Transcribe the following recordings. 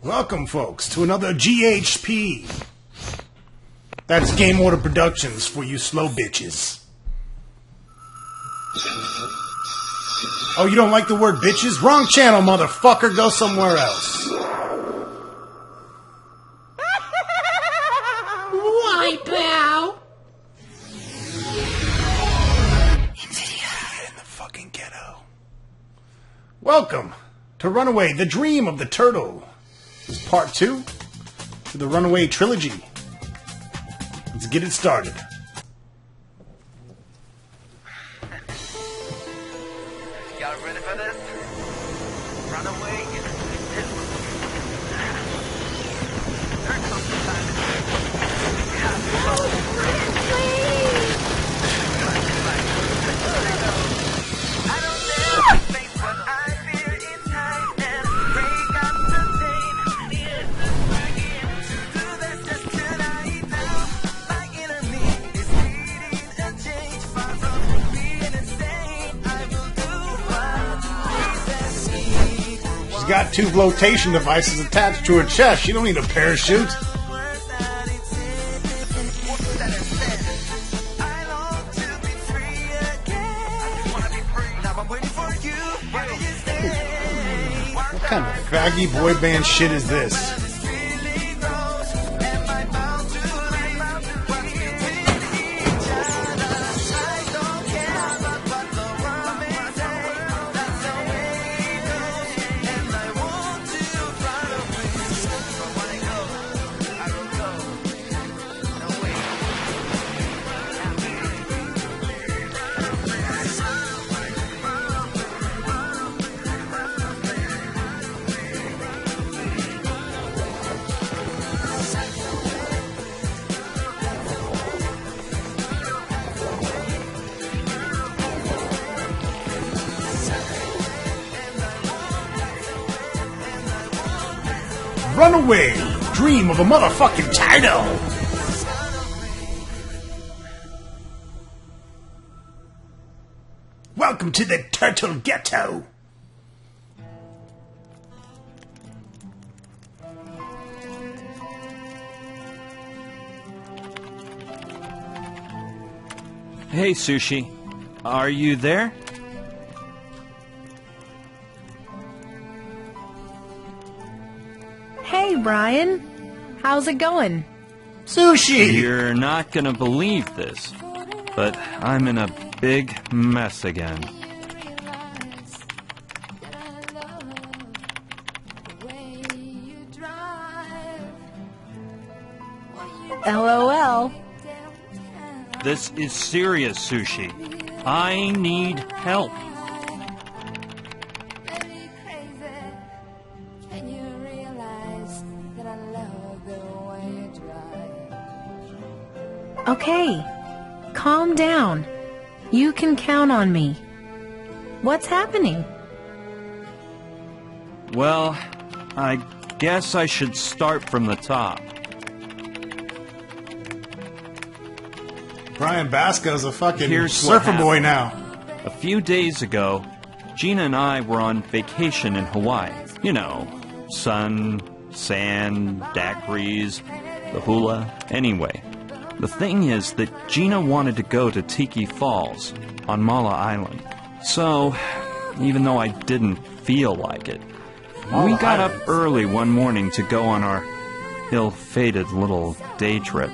Welcome, folks, to another GHP. That's GameHorder Productions for you slow bitches. Oh, you don't like the word bitches? Wrong channel, motherfucker. Go somewhere else. Why, pal? In the fucking ghetto. Welcome to Runaway, the Dream of the Turtle. This is part 2 to the Runaway trilogy. Let's get it started. Y'all ready for this? Runaway is There comes the time to I don't dare face what I fear in time and break up the chain. It's just begin to do this just tonight now. My enemy is leading a change far from being insane. I will do what he says. She's got 2 flotation devices attached to her chest. She don't need a parachute. What kind of faggy boy band shit is this? Runaway, dream of a motherfucking title. Welcome to the Turtle Ghetto. Hey, Sushi. Are you there? Hey, Brian. How's it going? Sushi! You're not gonna believe this, but I'm in a big mess again. LOL. This is serious, Sushi. I need help. Okay, calm down. You can count on me. What's happening? Well, I guess I should start from the top. Brian Basco's a fucking Here's what surfer boy happened. now. A few days ago, Gina and I were on vacation in Hawaii. You know, sun, sand, daiquiris, the hula. Anyway, the thing is that Gina wanted to go to Tiki Falls on Mala Island. So, even though I didn't feel like it, we got up early one morning to go on our ill-fated little day trip.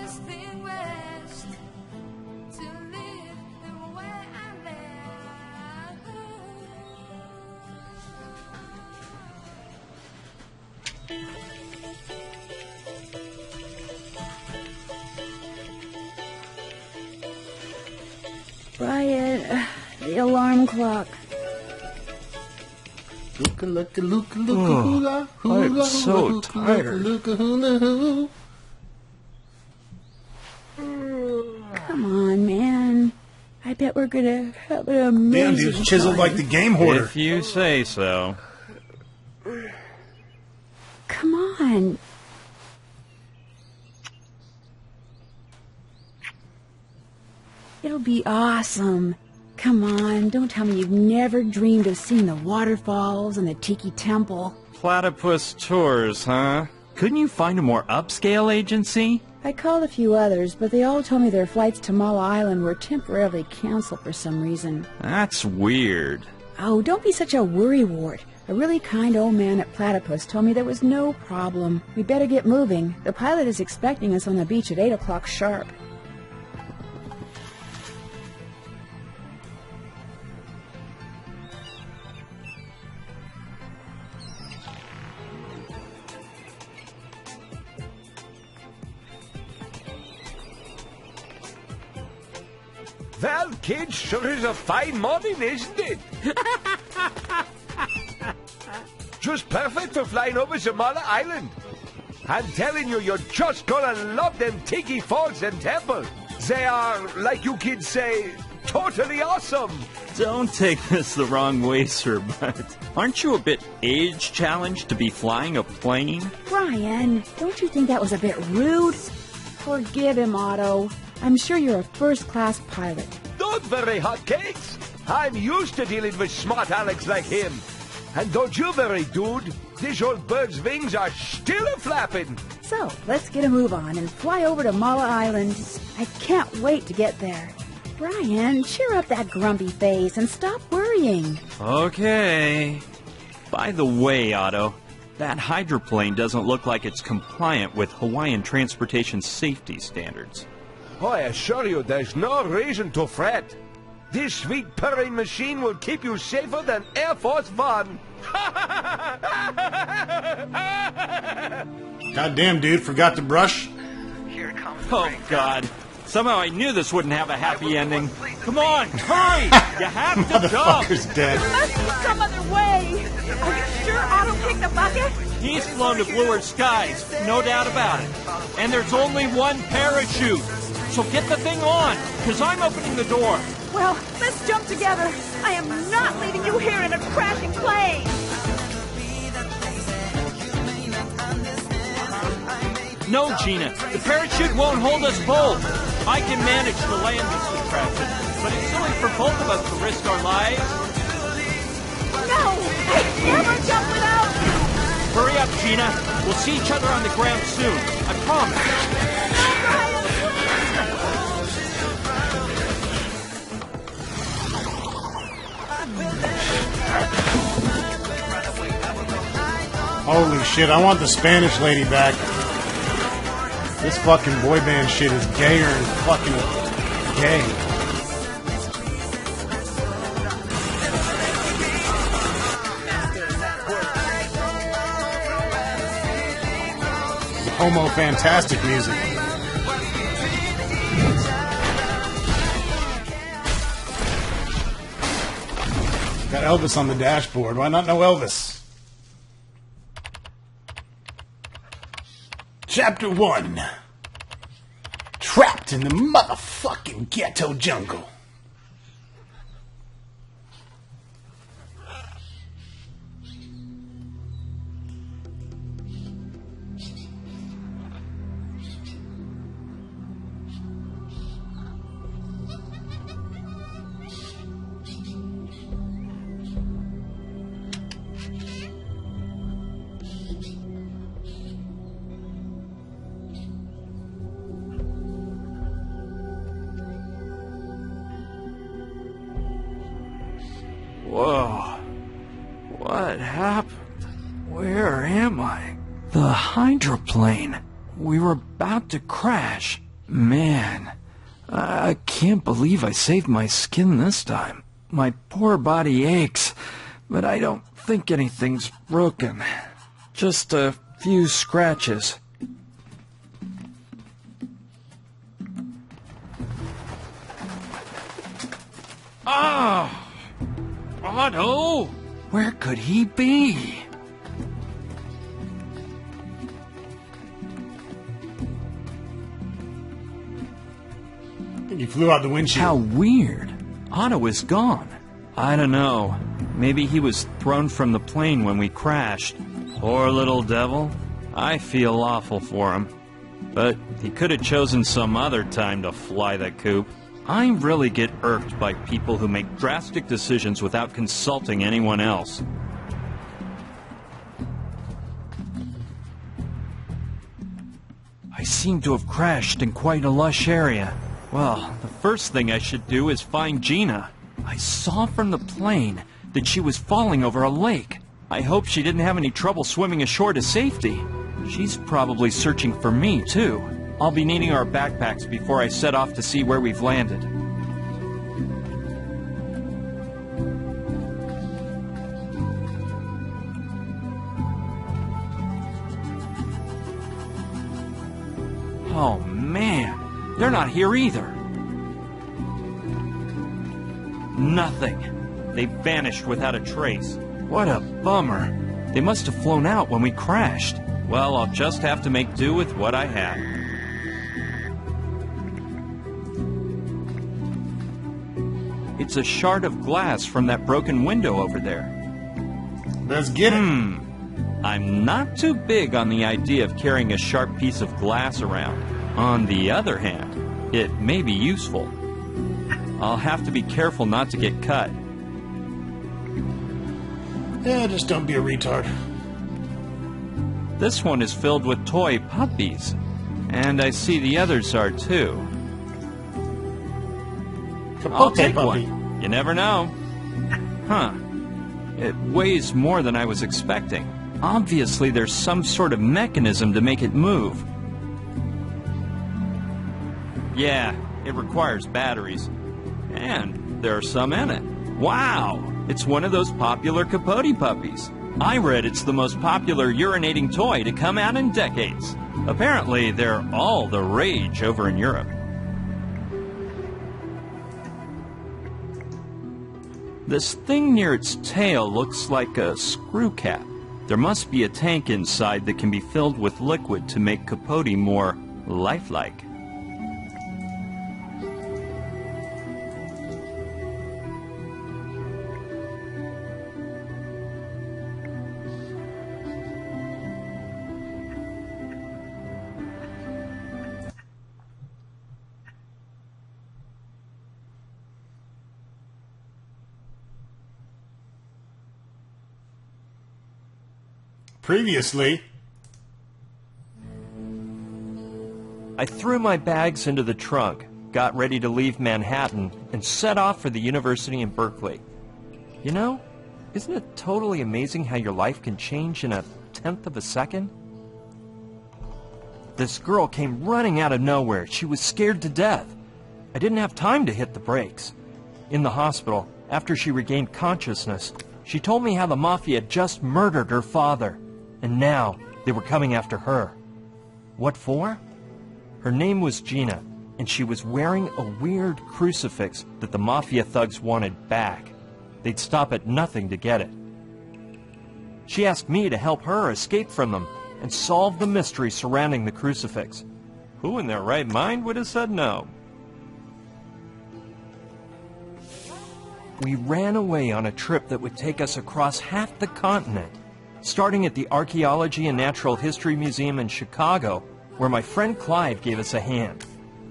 Brian, the alarm clock. I'm so tired. Come on, man. I bet we're gonna have an amazing Damn, dude's chiseled time. like the GameHorder. If you say so. Come on. It'll be awesome. Come on, don't tell me you've never dreamed of seeing the waterfalls and the Tiki Temple. Platypus Tours, huh? Couldn't you find a more upscale agency? I called a few others, but they all told me their flights to Mala Island were temporarily canceled for some reason. That's weird. Oh, don't be such a worrywart. A really kind old man at Platypus told me there was no problem. We better get moving. The pilot is expecting us on the beach at 8 o'clock sharp. Well, kids, sure is a fine morning, isn't it? Just perfect for flying over Zamala Island. I'm telling you, you're just gonna love them Tiki Falls and Temple. They are, like you kids say, totally awesome. Don't take this the wrong way, Sir, but aren't you a bit age-challenged to be flying a plane? Brian, don't you think that was a bit rude? Forgive him, Otto. I'm sure you're a first-class pilot. Don't worry, hotcakes. I'm used to dealing with smart Alex like him. And don't you worry, dude. This old bird's wings are still a-flapping. So, let's get a move on and fly over to Mala Island. I can't wait to get there. Brian, cheer up that grumpy face and stop worrying. Okay. By the way, Otto, that hydroplane doesn't look like it's compliant with Hawaiian transportation safety standards. Oh, I assure you, there's no reason to fret. This sweet purring machine will keep you safer than Air Force One. Goddamn, dude, forgot to brush? Oh, God. Somehow I knew this wouldn't have a happy ending. Come on, hurry! You have to jump! Motherfucker's dead. Must be some other way. Are you sure Otto kicked the bucket? He's flown to bluer skies, no doubt about it. And there's only one parachute. So get the thing on, because I'm opening the door. Well, let's jump together. I am not leaving you here in a crashing plane. No, Gina, the parachute won't hold us both. I can manage to land this contraption, but it's silly for both of us to risk our lives. No, I never jump without you. Hurry up, Gina. We'll see each other on the ground soon. I promise. Holy shit, I want the Spanish lady back. This fucking boy band shit is gayer than fucking gay. Homo fantastic music. Got Elvis on the dashboard. Why not know Elvis? Chapter 1. Trapped in the motherfucking ghetto jungle. Whoa. What happened? Where am I? The hydroplane. We were about to crash. Man, I can't believe I saved my skin this time. My poor body aches, but I don't think anything's broken. Just a few scratches. Ah! Otto! Where could he be? I think he flew out the windshield. How weird. Otto is gone. I don't know. Maybe he was thrown from the plane when we crashed. Poor little devil. I feel awful for him. But he could have chosen some other time to fly the coop. I really get irked by people who make drastic decisions without consulting anyone else. I seem to have crashed in quite a lush area. Well, the first thing I should do is find Gina. I saw from the plane that she was falling over a lake. I hope she didn't have any trouble swimming ashore to safety. She's probably searching for me, too. I'll be needing our backpacks before I set off to see where we've landed. Oh, man. They're not here either. Nothing. They vanished without a trace. What a bummer. They must have flown out when we crashed. Well, I'll just have to make do with what I have. It's a shard of glass from that broken window over there. Let's get it. I'm not too big on the idea of carrying a sharp piece of glass around. On the other hand, it may be useful. I'll have to be careful not to get cut. Yeah, just don't be a retard. This one is filled with toy puppies, and I see the others are too. I'll take puppy. one. You never know. Huh. It weighs more than I was expecting. Obviously, there's some sort of mechanism to make it move. Yeah, it requires batteries. And there are some in it. Wow! It's one of those popular Capote puppies. I read it's the most popular urinating toy to come out in decades. Apparently, they're all the rage over in Europe. This thing near its tail looks like a screw cap. There must be a tank inside that can be filled with liquid to make Capote more lifelike. Previously, I threw my bags into the trunk, got ready to leave Manhattan, and set off for the university in Berkeley. You know, isn't it totally amazing how your life can change in a tenth of a second? This girl came running out of nowhere. She was scared to death. I didn't have time to hit the brakes. In the hospital, after she regained consciousness, she told me how the Mafia had just murdered her father. And now, they were coming after her. What for? Her name was Gina, and she was wearing a weird crucifix that the Mafia thugs wanted back. They'd stop at nothing to get it. She asked me to help her escape from them and solve the mystery surrounding the crucifix. Who in their right mind would have said no? We ran away on a trip that would take us across half the continent, starting at the Archaeology and Natural History Museum in Chicago, where my friend Clive gave us a hand.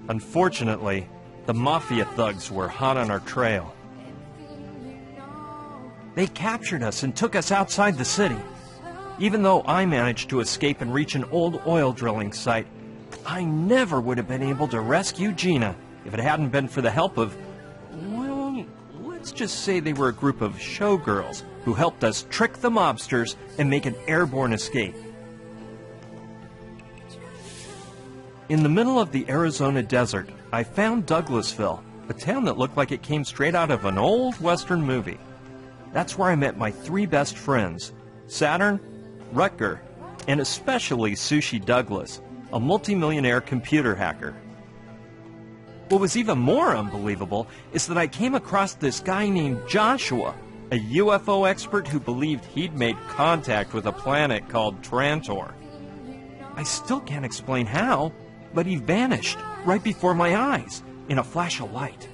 Unfortunately, the Mafia thugs were hot on our trail. They captured us and took us outside the city. Even though I managed to escape and reach an old oil drilling site, I never would have been able to rescue Gina if it hadn't been for the help of, well, let's just say they were a group of showgirls who helped us trick the mobsters and make an airborne escape. In the middle of the Arizona desert, I found Douglasville, a town that looked like it came straight out of an old Western movie. That's where I met my three best friends, Saturn, Rutger, and especially Sushi Douglas, a multimillionaire computer hacker. What was even more unbelievable is that I came across this guy named Joshua, a UFO expert who believed he'd made contact with a planet called Trantor. I still can't explain how, but he vanished right before my eyes in a flash of light.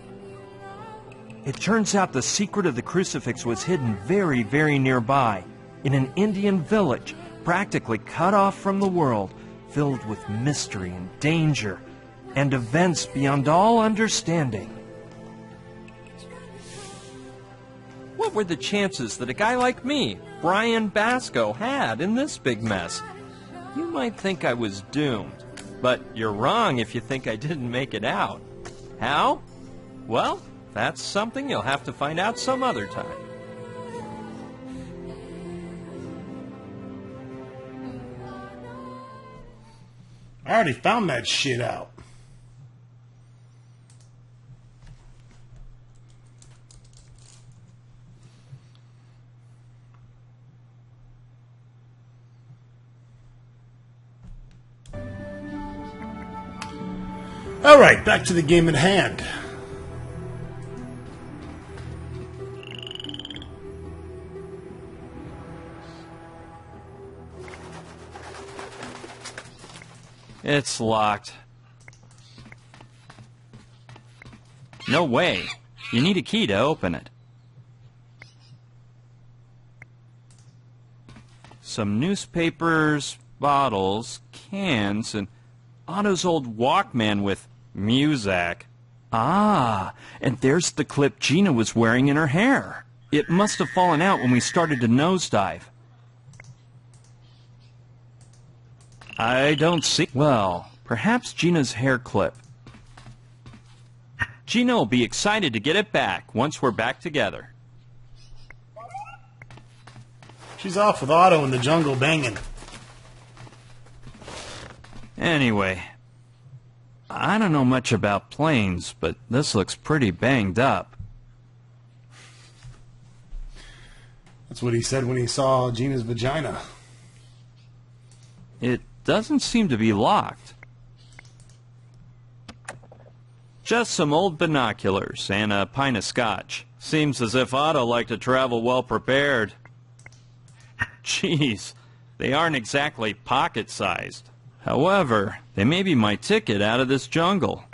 It turns out the secret of the crucifix was hidden very, very nearby, in an Indian village, practically cut off from the world, filled with mystery and danger, and events beyond all understanding. What were the chances that a guy like me, Brian Basco, had in this big mess? You might think I was doomed, But you're wrong if you think I didn't make it out. How? Well, that's something you'll have to find out some other time. I already found that shit out. Alright, back to the game at hand. It's locked. No way. You need a key to open it. Some newspapers, bottles, cans, and Otto's old Walkman with Muzak. Ah, and there's the clip Gina was wearing in her hair. It must have fallen out when we started to nosedive. I don't see... Well, perhaps Gina's hair clip. Gina will be excited to get it back once we're back together. She's off with Otto in the jungle banging. Anyway, I don't know much about planes, but this looks pretty banged up. That's what he said when he saw Gina's vagina. It doesn't seem to be locked. Just some old binoculars and a pint of scotch. Seems as if Otto liked to travel well prepared. Jeez, they aren't exactly pocket-sized. However, they may be my ticket out of this jungle.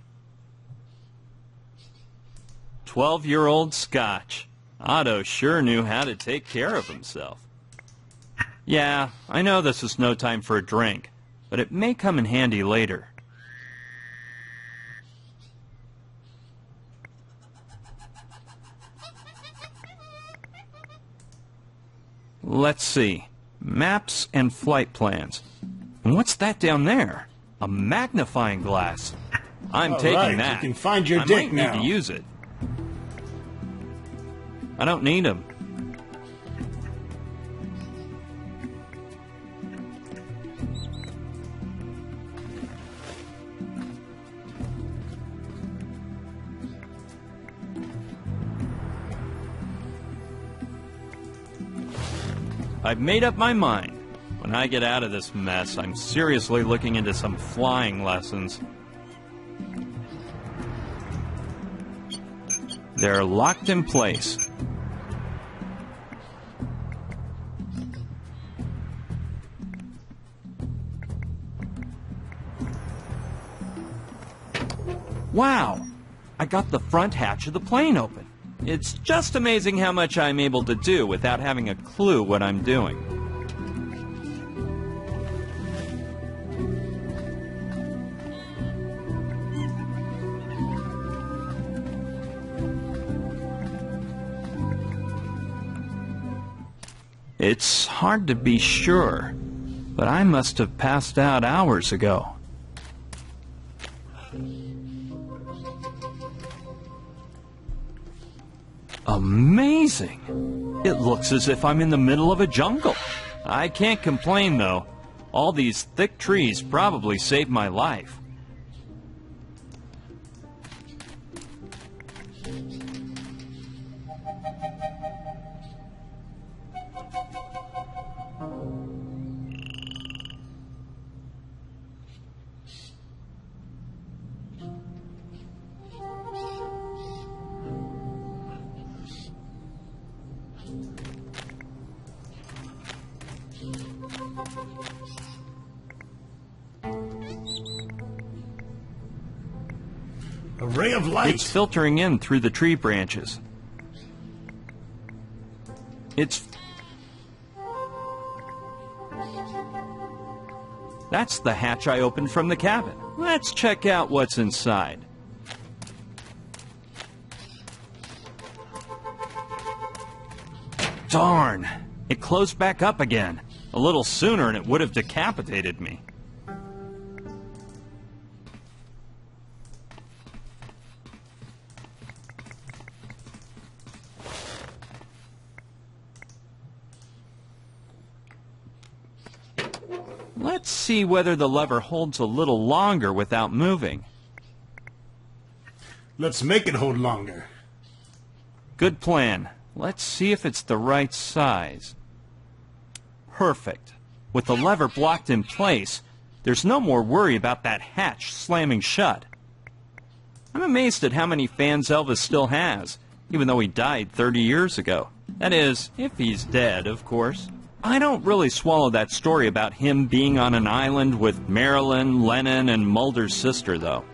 12-year-old scotch. Otto sure knew how to take care of himself. Yeah, I know this is no time for a drink, but it may come in handy later. Let's see. Maps and flight plans. And what's that down there? A magnifying glass. I'm All taking right, that. you can find your I dick might need now. to use it. I don't need them. I've made up my mind. When I get out of this mess, I'm seriously looking into some flying lessons. They're locked in place. Wow! I got the front hatch of the plane open. It's just amazing how much I'm able to do without having a clue what I'm doing. It's hard to be sure, but I must have passed out hours ago. Amazing! It looks as if I'm in the middle of a jungle. I can't complain, though. All these thick trees probably saved my life. A ray of light. It's filtering in through the tree branches. That's the hatch I opened from the cabin. Let's check out what's inside. Darn! It closed back up again. A little sooner and it would have decapitated me. Let's see whether the lever holds a little longer without moving. Let's make it hold longer. Good plan. Let's see if it's the right size. Perfect. With the lever blocked in place, there's no more worry about that hatch slamming shut. I'm amazed at how many fans Elvis still has, even though he died 30 years ago. That is, if he's dead, of course. I don't really swallow that story about him being on an island with Marilyn, Lennon, and Mulder's sister, though.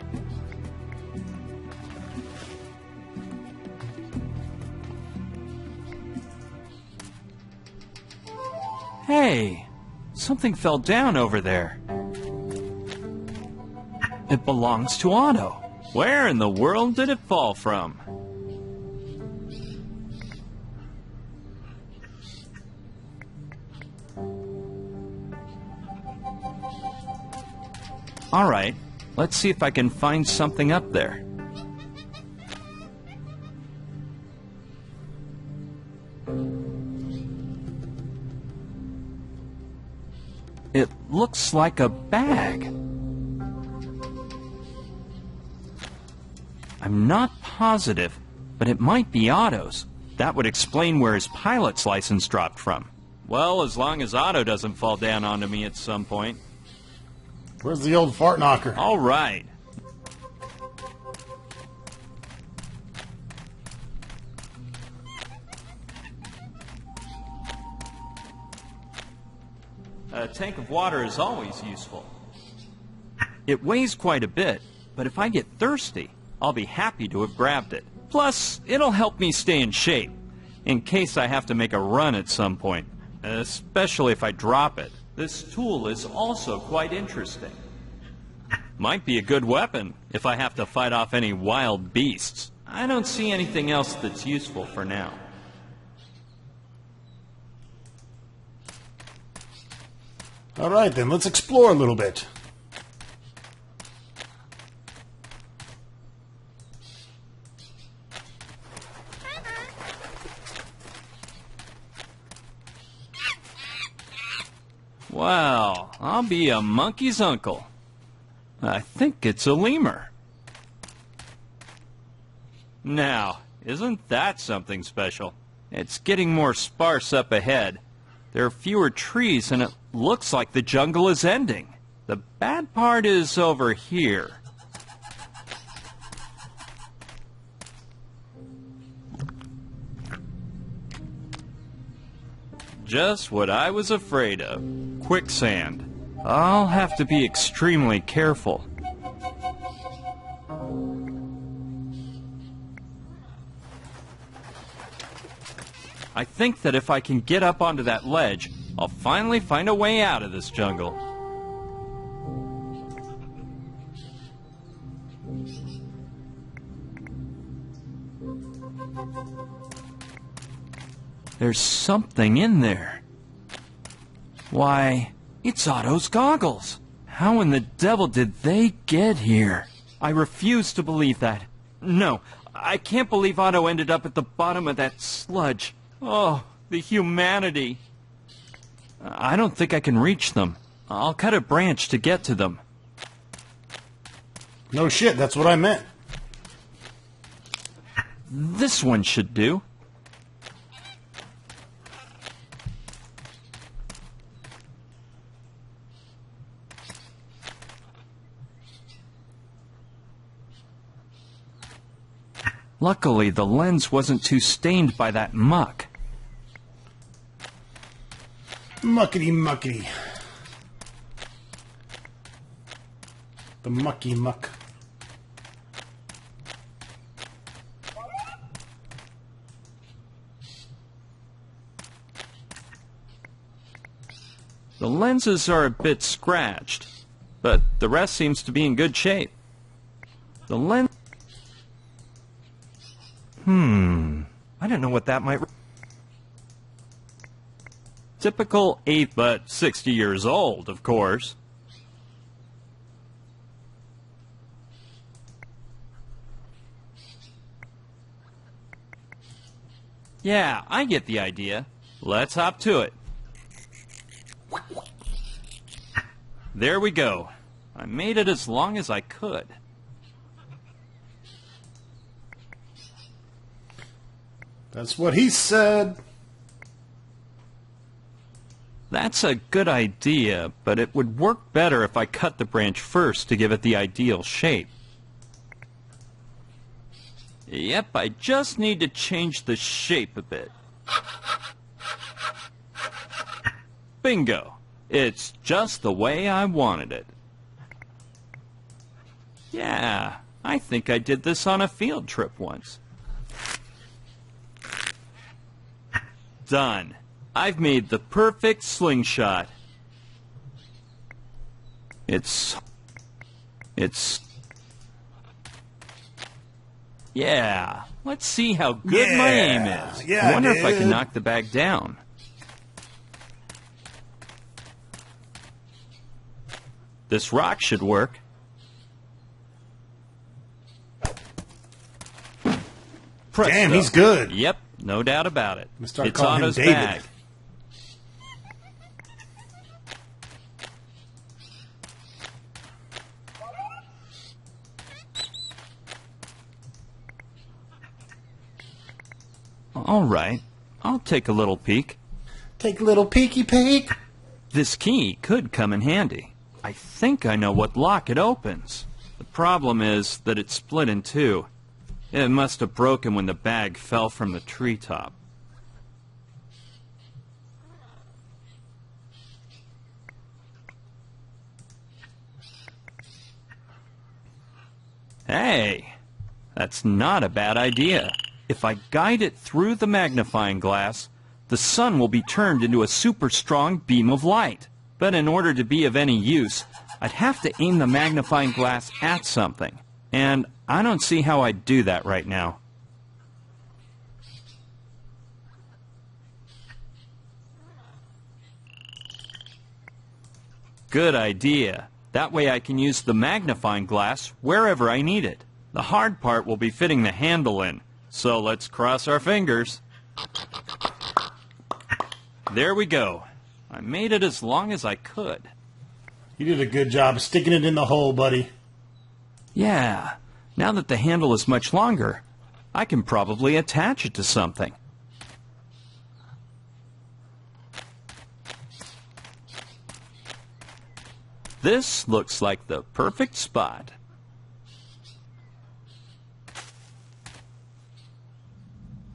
Hey, something fell down over there. It belongs to Otto. Where in the world did it fall from? All right, let's see if I can find something up there. It looks like a bag. I'm not positive, but it might be Otto's. That would explain where his pilot's license dropped from. Well, as long as Otto doesn't fall down onto me at some point. Where's the old fart knocker? All right. A tank of water is always useful. It weighs quite a bit, but if I get thirsty, I'll be happy to have grabbed it. Plus, it'll help me stay in shape, in case I have to make a run at some point, especially if I drop it. This tool is also quite interesting. Might be a good weapon if I have to fight off any wild beasts. I don't see anything else that's useful for now. All right, then, let's explore a little bit. Well, I'll be a monkey's uncle. I think it's a lemur. Now, isn't that something special? It's getting more sparse up ahead. There are fewer trees and it looks like the jungle is ending. The bad part is over here. Just what I was afraid of. Quicksand. I'll have to be extremely careful. I think that if I can get up onto that ledge, I'll finally find a way out of this jungle. There's something in there. Why, it's Otto's goggles. How in the devil did they get here? I refuse to believe that. No, I can't believe Otto ended up at the bottom of that sludge. Oh, the humanity. I don't think I can reach them. I'll cut a branch to get to them. No shit, that's what I meant. This one should do. Luckily, the lens wasn't too stained by that muck. Muckety muckety. The mucky muck. The lenses are a bit scratched, but the rest seems to be in good shape. The lens... I don't know what that might... Typical 8, but 60 years old, of course. Yeah, I get the idea. Let's hop to it. There we go. I made it as long as I could. That's what he said. That's a good idea, but it would work better if I cut the branch first to give it the ideal shape. Yep, I just need to change the shape a bit. Bingo! It's just the way I wanted it. Yeah, I think I did this on a field trip once. Done. I've made the perfect slingshot. It's... Yeah, let's see how good my aim is. Yeah, I wonder if I dude. can knock the bag down. This rock should work. Presto. Damn, he's good. Yep, no doubt about it. gonna start It's calling him Otto's David. bag. All right, I'll take a little peek. Take a little peeky peek. This key could come in handy. I think I know what lock it opens. The problem is that it's split in two. It must have broken when the bag fell from the treetop. Hey, that's not a bad idea. If I guide it through the magnifying glass, the sun will be turned into a super strong beam of light. But in order to be of any use, I'd have to aim the magnifying glass at something. And I don't see how I'd do that right now. Good idea. That way I can use the magnifying glass wherever I need it. The hard part will be fitting the handle in. So let's cross our fingers. There we go. I made it as long as I could. You did a good job sticking it in the hole, buddy. Yeah, now that the handle is much longer, I can probably attach it to something. This looks like the perfect spot.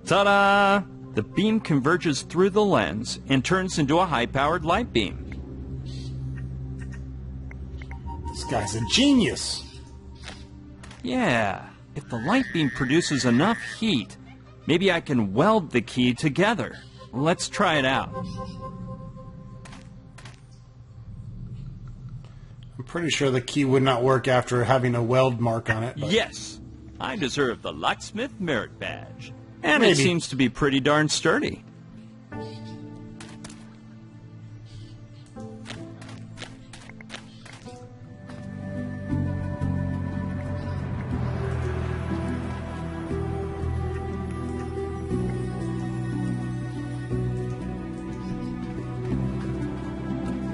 Ta-da! The beam converges through the lens and turns into a high-powered light beam. This guy's a genius. Yeah, if the light beam produces enough heat, maybe I can weld the key together. Let's try it out. I'm pretty sure the key would not work after having a weld mark on it. But Yes, I deserve the Locksmith Merit Badge. And Maybe. it seems to be pretty darn sturdy.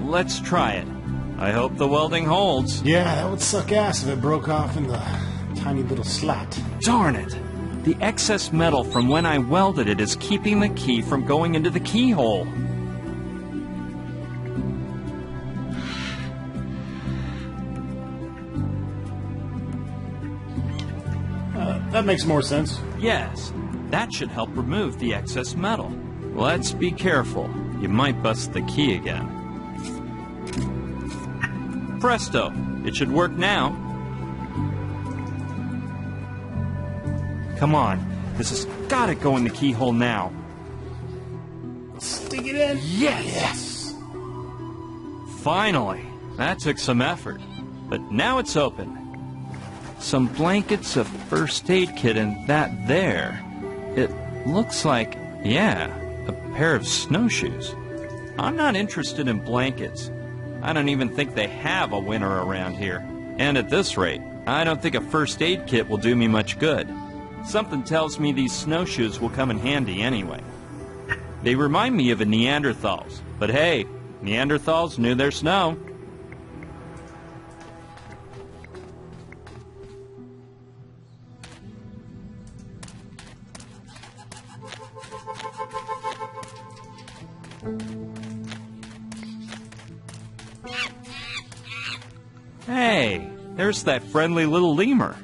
Let's try it. I hope the welding holds. Yeah, that would suck ass if it broke off in the tiny little slot. Darn it! The excess metal from when I welded it is keeping the key from going into the keyhole. That makes more sense. Yes, that should help remove the excess metal. Let's be careful. You might bust the key again. Presto! It should work now. Come on. This has got to go in the keyhole now. Stick it in. Yes! Finally. That took some effort. But now it's open. Some blankets, a first aid kit, and that there. It looks like, yeah, a pair of snowshoes. I'm not interested in blankets. I don't even think they have a winter around here. And at this rate, I don't think a first aid kit will do me much good. Something tells me these snowshoes will come in handy anyway. They remind me of a Neanderthals, but hey, Neanderthals knew their snow. Hey, there's that friendly little lemur.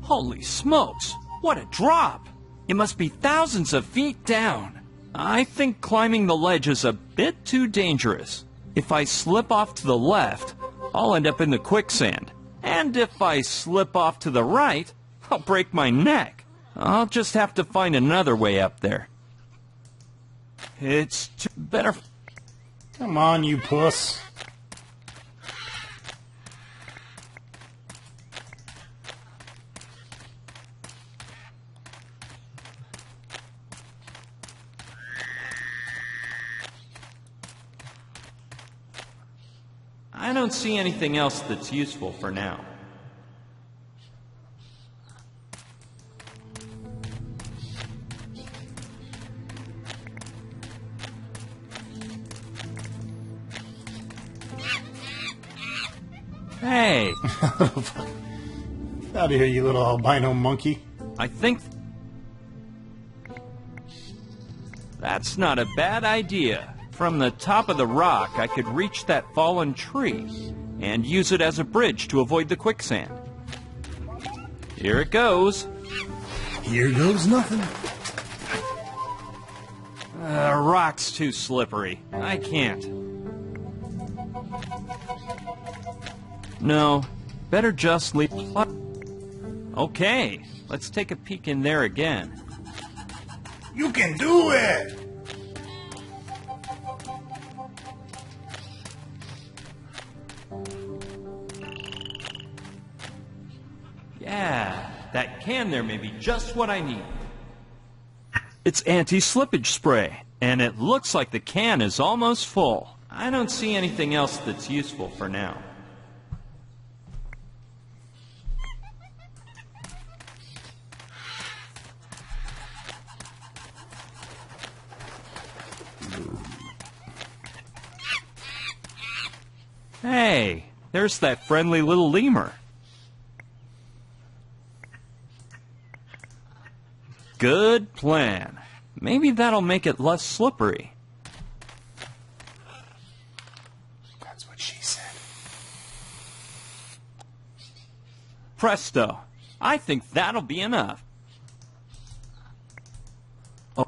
Holy smokes, what a drop! It must be thousands of feet down. I think climbing the ledge is a bit too dangerous. If I slip off to the left, I'll end up in the quicksand. And if I slip off to the right, I'll break my neck. I'll just have to find another way up there. It's better. Come on, you puss. I don't see anything else that's useful for now. Hey! Out of here, you little albino monkey. I think that's not a bad idea. From the top of the rock, I could reach that fallen tree and use it as a bridge to avoid the quicksand. Here it goes. Here goes nothing. Rock's too slippery. I can't. No, better just leave. Okay, let's take a peek in there again. You can do it! Yeah, that can there may be just what I need. It's anti-slippage spray, and it looks like the can is almost full. I don't see anything else that's useful for now. Hey, there's that friendly little lemur. Good plan. Maybe that'll make it less slippery. That's what she said. Presto. I think that'll be enough. Oh.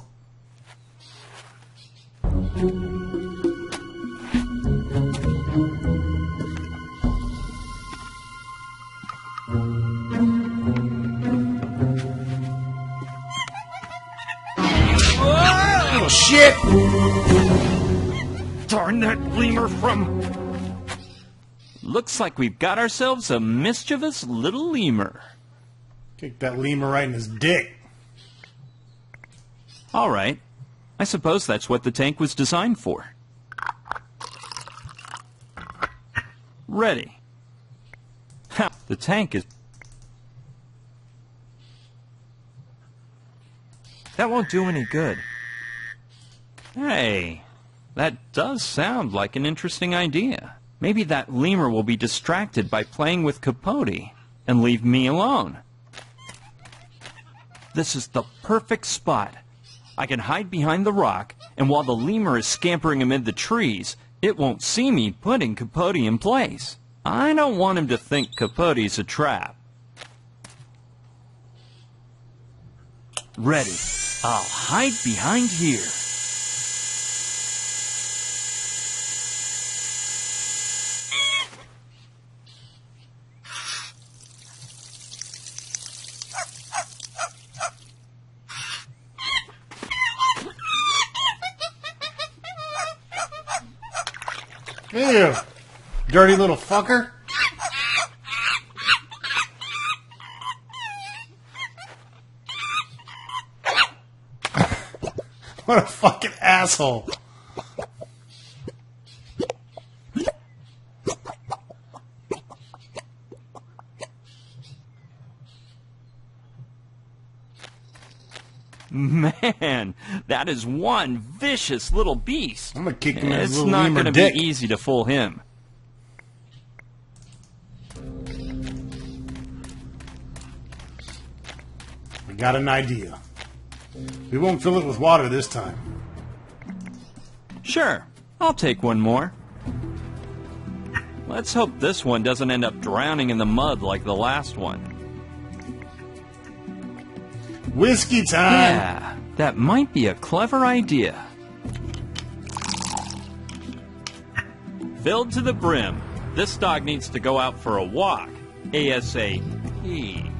Oh, shit! Darn that lemur from... Looks like we've got ourselves a mischievous little lemur. Kick that lemur right in his dick. All right. I suppose that's what the tank was designed for. Ready. Ha! The tank is... That won't do any good. Hey, that does sound like an interesting idea. Maybe that lemur will be distracted by playing with Capote and leave me alone. This is the perfect spot. I can hide behind the rock, and while the lemur is scampering amid the trees, it won't see me putting Capote in place. I don't want him to think Capote's a trap. Ready. I'll hide behind here. Ew. Dirty little fucker. What a fucking asshole. Man, that is one vicious little beast. I'm gonna kick him in his It's little not lemur going to dick. be easy to fool him. I got an idea. We won't fill it with water this time. Sure, I'll take one more. Let's hope this one doesn't end up drowning in the mud like the last one. Whiskey time! Yeah, that might be a clever idea. Filled to the brim. This dog needs to go out for a walk. ASAP.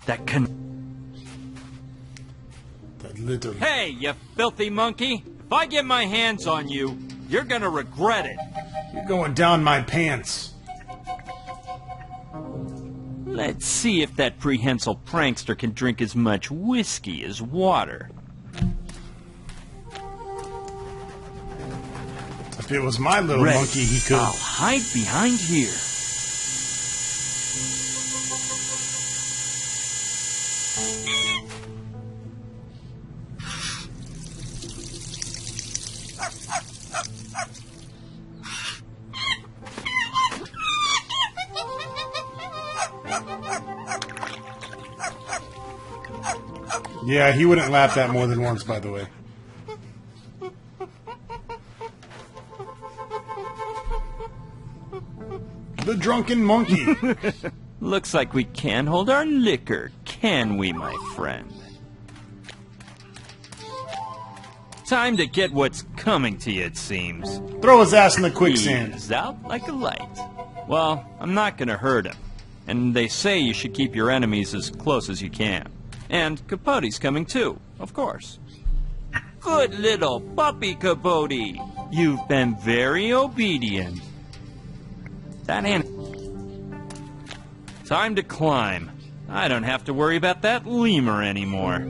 That Little. Hey, you filthy monkey! If I get my hands on you, you're gonna regret it. You're going down my pants. Let's see if that prehensile prankster can drink as much whiskey as water. If it was my little Ready. monkey, he could. I'll hide behind here. Yeah, he wouldn't lap that more than once, by the way. The drunken monkey. Looks like we can't hold our liquor, can we, my friend? Time to get what's coming to you, it seems. Throw his ass in the quicksand. He's out like a light. Well, I'm not gonna hurt him. And they say you should keep your enemies as close as you can. And Capote's coming too, of course. Good little puppy, Capote. You've been very obedient. Time to climb. I don't have to worry about that lemur anymore.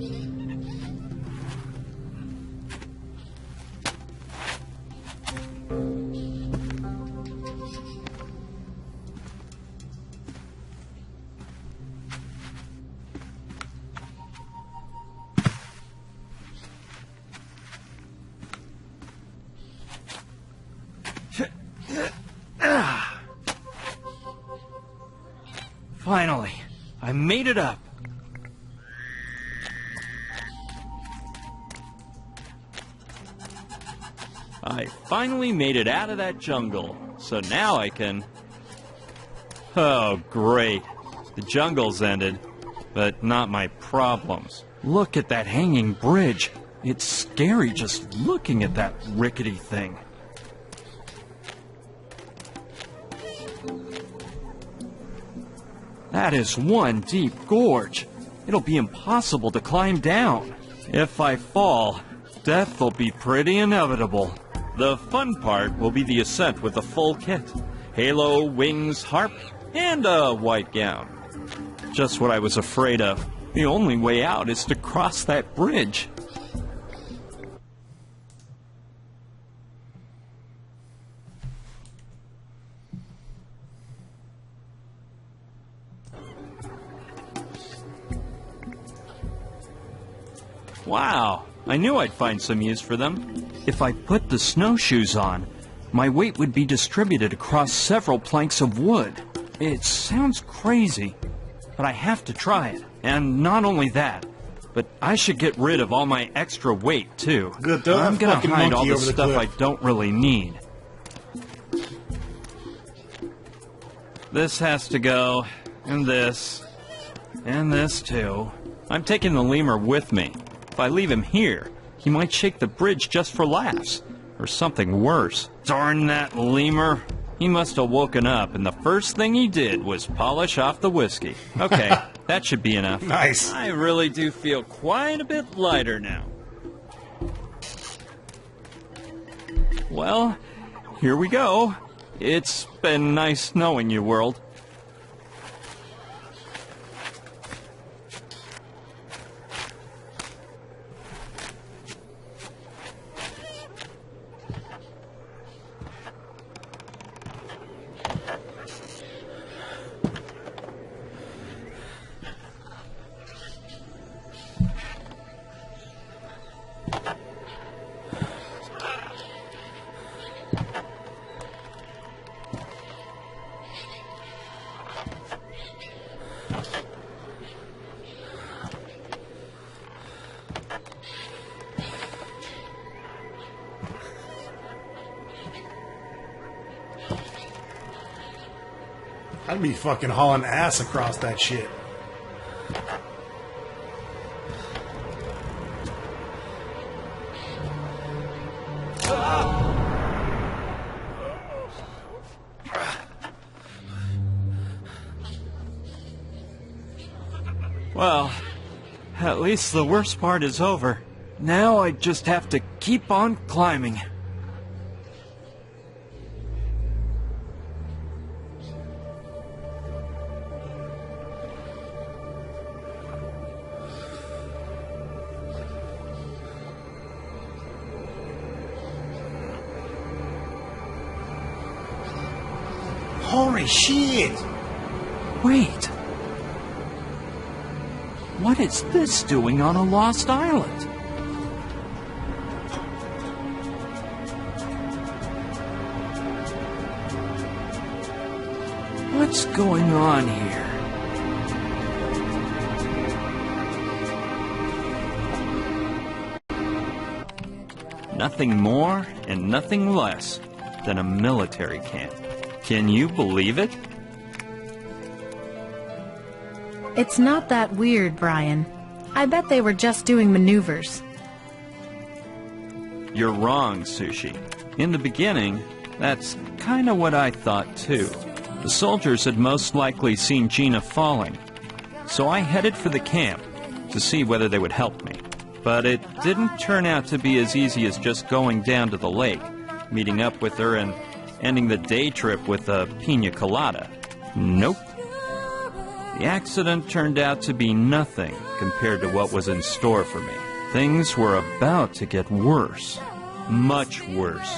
Finally, I made it up. I finally made it out of that jungle, so now I can... Oh, great. The jungle's ended, but not my problems. Look at that hanging bridge. It's scary just looking at that rickety thing. That is one deep gorge. It'll be impossible to climb down. If I fall, death will be pretty inevitable. The fun part will be the ascent with a full kit. Halo, wings, harp, and a white gown. Just what I was afraid of. The only way out is to cross that bridge. Wow, I knew I'd find some use for them. If I put the snowshoes on, my weight would be distributed across several planks of wood. It sounds crazy, but I have to try it. And not only that, but I should get rid of all my extra weight, too. Good, throw I'm that gonna fucking hide all monkey the over the stuff I cliff. don't really need. This has to go, and this too. I'm taking the lemur with me. If I leave him here, he might shake the bridge just for laughs. Or something worse. Darn that lemur. He must have woken up, and the first thing he did was polish off the whiskey. Okay, that should be enough. Nice. I really do feel quite a bit lighter now. Well, here we go. It's been nice knowing you, world. I'd be fucking hauling ass across that shit. Well, at least the worst part is over. Now I just have to keep on climbing. Holy shit! Wait. What is this doing on a lost island? What's going on here? Nothing more and nothing less than a military camp. Can you believe it? It's not that weird, Brian. I bet they were just doing maneuvers. You're wrong, Sushi. In the beginning, that's kind of what I thought too. The soldiers had most likely seen Gina falling, so I headed for the camp to see whether they would help me. But it didn't turn out to be as easy as just going down to the lake, meeting up with her, and ending the day trip with a pina colada. Nope. The accident turned out to be nothing compared to what was in store for me. Things were about to get worse. Much worse.